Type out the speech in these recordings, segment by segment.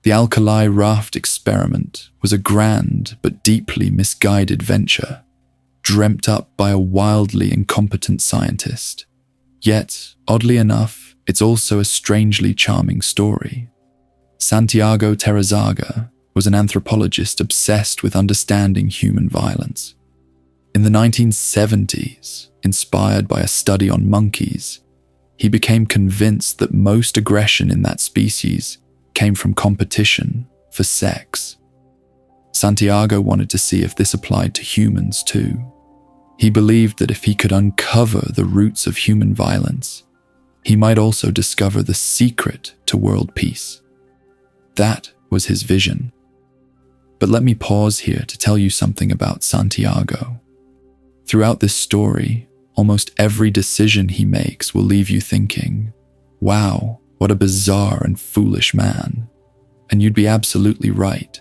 The Acali Raft Experiment was a grand but deeply misguided venture, dreamt up by a wildly incompetent scientist. Yet, oddly enough, it's also a strangely charming story. Santiago Terrazaga was an anthropologist obsessed with understanding human violence. In the 1970s, inspired by a study on monkeys, he became convinced that most aggression in that species came from competition for sex. Santiago wanted to see if this applied to humans too. He believed that if he could uncover the roots of human violence, he might also discover the secret to world peace. That was his vision. But let me pause here to tell you something about Santiago. Throughout this story, almost every decision he makes will leave you thinking, wow, what a bizarre and foolish man. And you'd be absolutely right.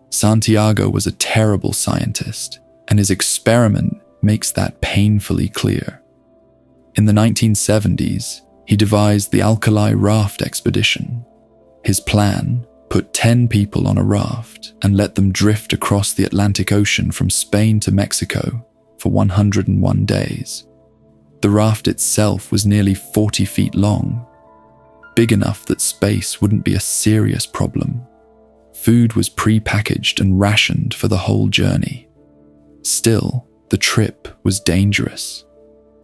Santiago was a terrible scientist, and his experiment makes that painfully clear. In the 1970s, he devised the Acali Raft Expedition. His plan: put 10 people on a raft and let them drift across the Atlantic Ocean from Spain to Mexico for 101 days. The raft itself was nearly 40 feet long, big enough that space wouldn't be a serious problem. Food was pre-packaged and rationed for the whole journey. Still, the trip was dangerous,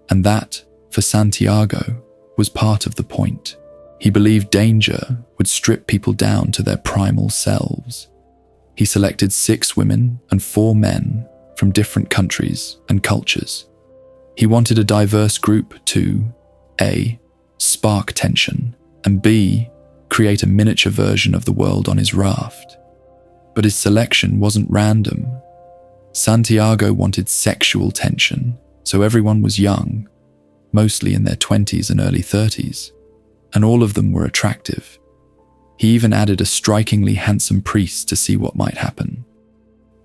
and that, for Santiago, was part of the point. He believed danger would strip people down to their primal selves. He selected 6 women and 4 men from different countries and cultures. He wanted a diverse group to A. spark tension, and B. create a miniature version of the world on his raft. But his selection wasn't random. Santiago wanted sexual tension, so everyone was young, mostly in their 20s and early 30s, and all of them were attractive. He even added a strikingly handsome priest to see what might happen.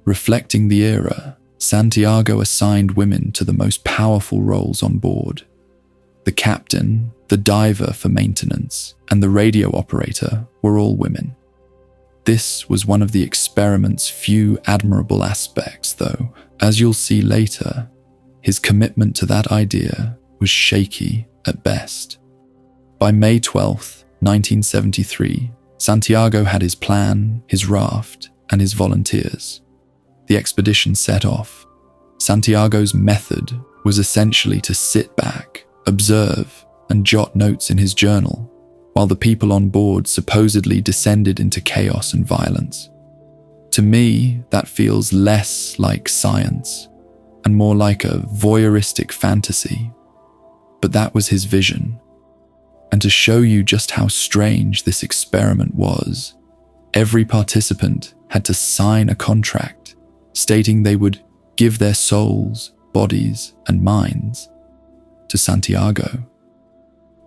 Reflecting the era, Santiago assigned women to the most powerful roles on board. The captain, the diver for maintenance, and the radio operator were all women. This was one of the experiment's few admirable aspects, though, as you'll see later, his commitment to that idea was shaky at best. By May 12, 1973, Santiago had his plan, his raft, and his volunteers. The expedition set off. Santiago's method was essentially to sit back, observe, and jot notes in his journal, while the people on board supposedly descended into chaos and violence. To me, that feels less like science, and more like a voyeuristic fantasy. But that was his vision. And to show you just how strange this experiment was, every participant had to sign a contract stating they would give their souls, bodies, and minds to Santiago.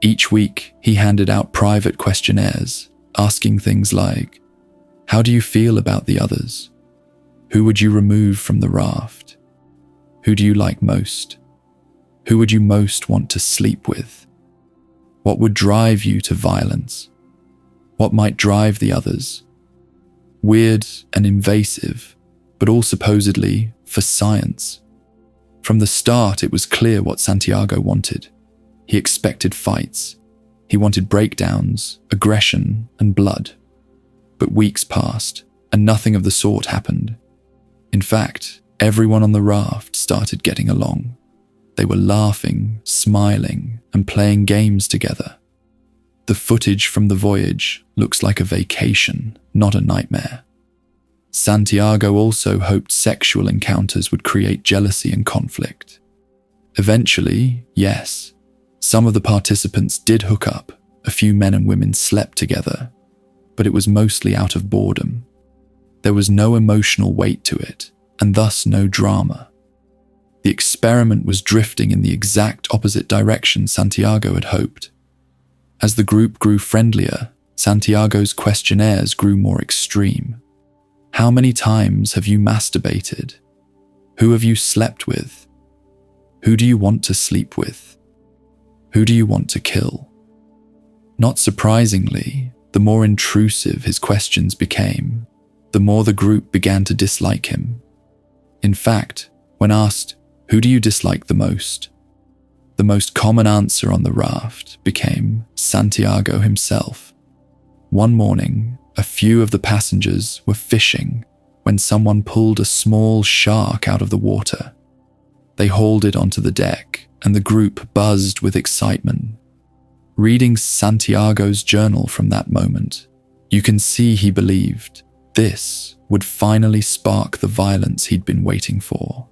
Each week, he handed out private questionnaires, asking things like, how do you feel about the others? Who would you remove from the raft? Who do you like most? Who would you most want to sleep with? What would drive you to violence? What might drive the others? Weird and invasive, but all supposedly for science. From the start, it was clear what Santiago wanted. He expected fights. He wanted breakdowns, aggression, and blood. But weeks passed, and nothing of the sort happened. In fact, everyone on the raft started getting along. They were laughing, smiling, and playing games together. The footage from the voyage looks like a vacation, not a nightmare. Santiago also hoped sexual encounters would create jealousy and conflict. Eventually, yes, some of the participants did hook up. A few men and women slept together, but it was mostly out of boredom. There was no emotional weight to it, and thus no drama. The experiment was drifting in the exact opposite direction Santiago had hoped. As the group grew friendlier, Santiago's questionnaires grew more extreme. How many times have you masturbated? Who have you slept with? Who do you want to sleep with? Who do you want to kill? Not surprisingly, the more intrusive his questions became, the more the group began to dislike him. In fact, when asked, "Who do you dislike the most?" the most common answer on the raft became Santiago himself. One morning, a few of the passengers were fishing when someone pulled a small shark out of the water. They hauled it onto the deck, and the group buzzed with excitement. Reading Santiago's journal from that moment, you can see he believed this would finally spark the violence he'd been waiting for.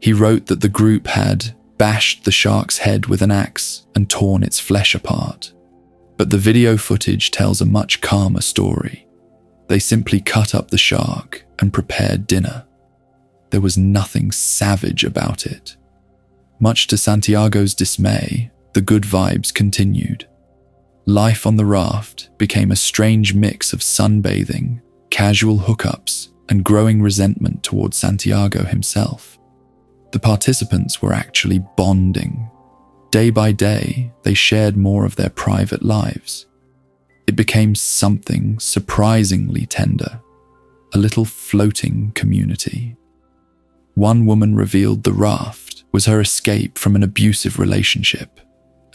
He wrote that the group had bashed the shark's head with an axe and torn its flesh apart. But the video footage tells a much calmer story. They simply cut up the shark and prepared dinner. There was nothing savage about it. Much to Santiago's dismay, the good vibes continued. Life on the raft became a strange mix of sunbathing, casual hookups, and growing resentment towards Santiago himself. The participants were actually bonding. Day by day, they shared more of their private lives. It became something surprisingly tender, a little floating community. One woman revealed the raft was her escape from an abusive relationship,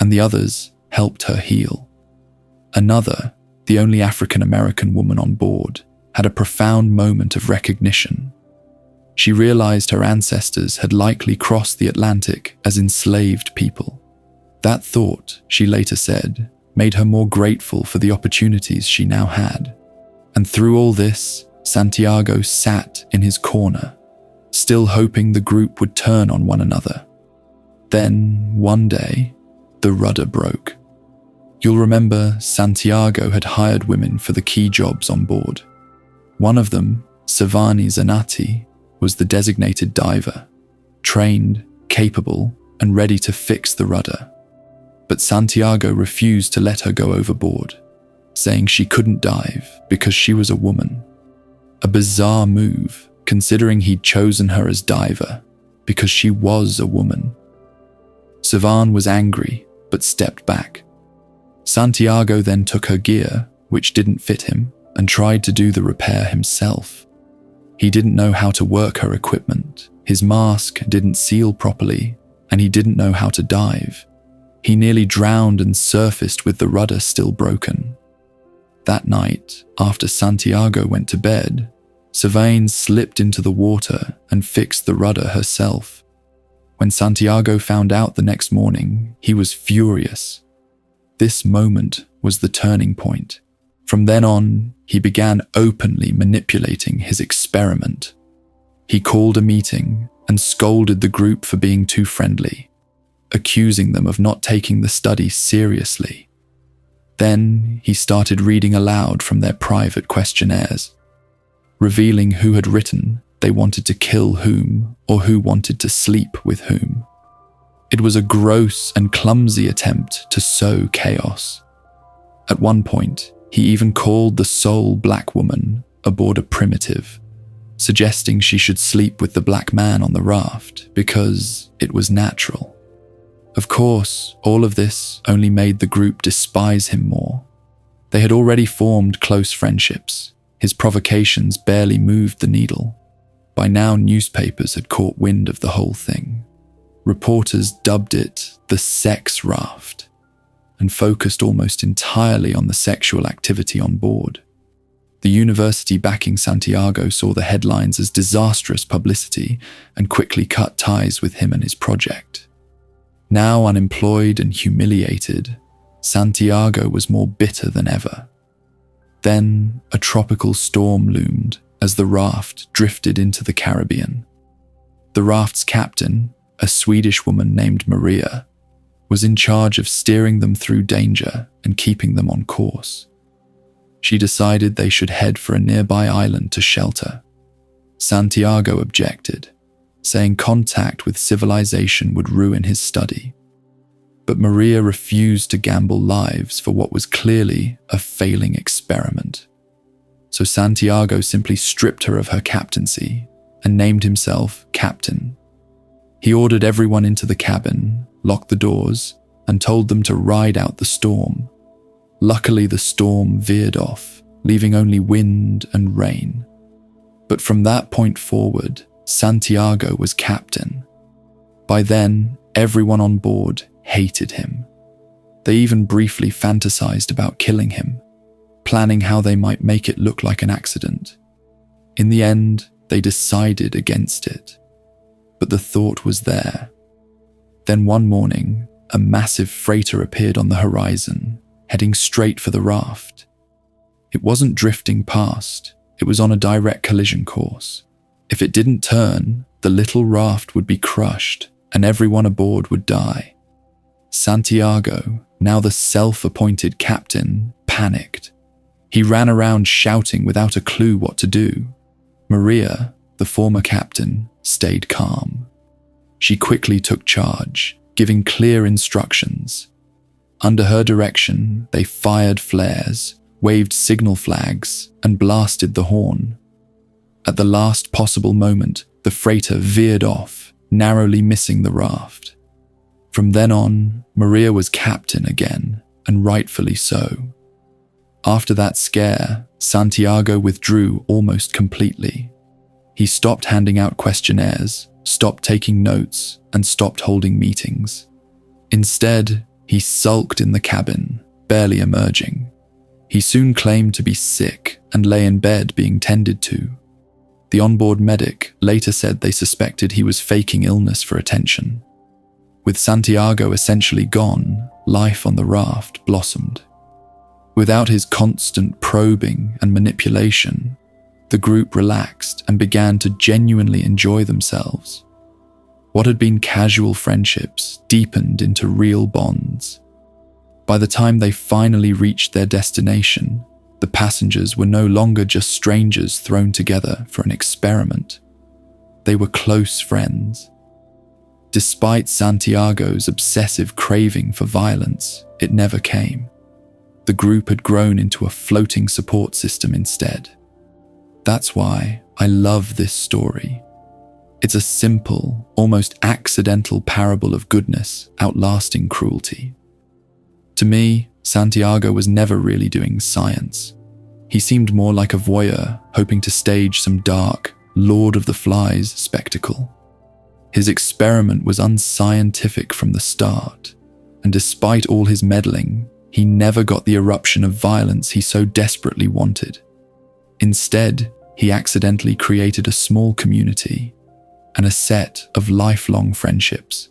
and the others helped her heal. Another, the only African-American woman on board, had a profound moment of recognition. She realized her ancestors had likely crossed the Atlantic as enslaved people. That thought, she later said, made her more grateful for the opportunities she now had. And through all this, Santiago sat in his corner, still hoping the group would turn on one another. Then, one day, the rudder broke. You'll remember Santiago had hired women for the key jobs on board. One of them, Savani Zanatti, was the designated diver, trained, capable, and ready to fix the rudder. But Santiago refused to let her go overboard, saying she couldn't dive because she was a woman. A bizarre move, considering he'd chosen her as diver because she was a woman. Savan was angry, but stepped back. Santiago then took her gear, which didn't fit him, and tried to do the repair himself. He didn't know how to work her equipment, his mask didn't seal properly, and he didn't know how to dive. He nearly drowned and surfaced with the rudder still broken. That night, after Santiago went to bed, Savain slipped into the water and fixed the rudder herself. When Santiago found out the next morning, he was furious. This moment was the turning point. From then on, he began openly manipulating his experiment. He called a meeting and scolded the group for being too friendly, accusing them of not taking the study seriously. Then he started reading aloud from their private questionnaires, revealing who had written they wanted to kill whom or who wanted to sleep with whom. It was a gross and clumsy attempt to sow chaos. At one point, he even called the sole black woman aboard a primitive, suggesting she should sleep with the black man on the raft because it was natural. Of course, all of this only made the group despise him more. They had already formed close friendships. His provocations barely moved the needle. By now, newspapers had caught wind of the whole thing. Reporters dubbed it the sex raft and focused almost entirely on the sexual activity on board. The university backing Santiago saw the headlines as disastrous publicity and quickly cut ties with him and his project. Now unemployed and humiliated, Santiago was more bitter than ever. Then a tropical storm loomed as the raft drifted into the Caribbean. The raft's captain, a Swedish woman named Maria, was in charge of steering them through danger and keeping them on course. She decided they should head for a nearby island to shelter. Santiago objected, saying contact with civilization would ruin his study. But Maria refused to gamble lives for what was clearly a failing experiment. So Santiago simply stripped her of her captaincy and named himself captain. He ordered everyone into the cabin, locked the doors, and told them to ride out the storm. Luckily, the storm veered off, leaving only wind and rain. But from that point forward, Santiago was captain. By then, everyone on board hated him. They even briefly fantasized about killing him, planning how they might make it look like an accident. In the end, they decided against it. But the thought was there. Then one morning, a massive freighter appeared on the horizon, heading straight for the raft. It wasn't drifting past, it was on a direct collision course. If it didn't turn, the little raft would be crushed and everyone aboard would die. Santiago, now the self-appointed captain, panicked. He ran around shouting without a clue what to do. Maria, the former captain, stayed calm. She quickly took charge, giving clear instructions. Under her direction, they fired flares, waved signal flags, and blasted the horn. At the last possible moment, the freighter veered off, narrowly missing the raft. From then on, Maria was captain again, and rightfully so. After that scare, Santiago withdrew almost completely. He stopped handing out questionnaires, stopped taking notes, and stopped holding meetings. Instead, he sulked in the cabin, barely emerging. He soon claimed to be sick and lay in bed being tended to. The onboard medic later said they suspected he was faking illness for attention. With Santiago essentially gone, life on the raft blossomed. Without his constant probing and manipulation, the group relaxed and began to genuinely enjoy themselves. What had been casual friendships deepened into real bonds. By the time they finally reached their destination, the passengers were no longer just strangers thrown together for an experiment. They were close friends. Despite Santiago's obsessive craving for violence, it never came. The group had grown into a floating support system instead. That's why I love this story. It's a simple, almost accidental parable of goodness outlasting cruelty. To me, Santiago was never really doing science. He seemed more like a voyeur hoping to stage some dark, Lord of the Flies spectacle. His experiment was unscientific from the start, and despite all his meddling, he never got the eruption of violence he so desperately wanted. Instead, he accidentally created a small community and a set of lifelong friendships.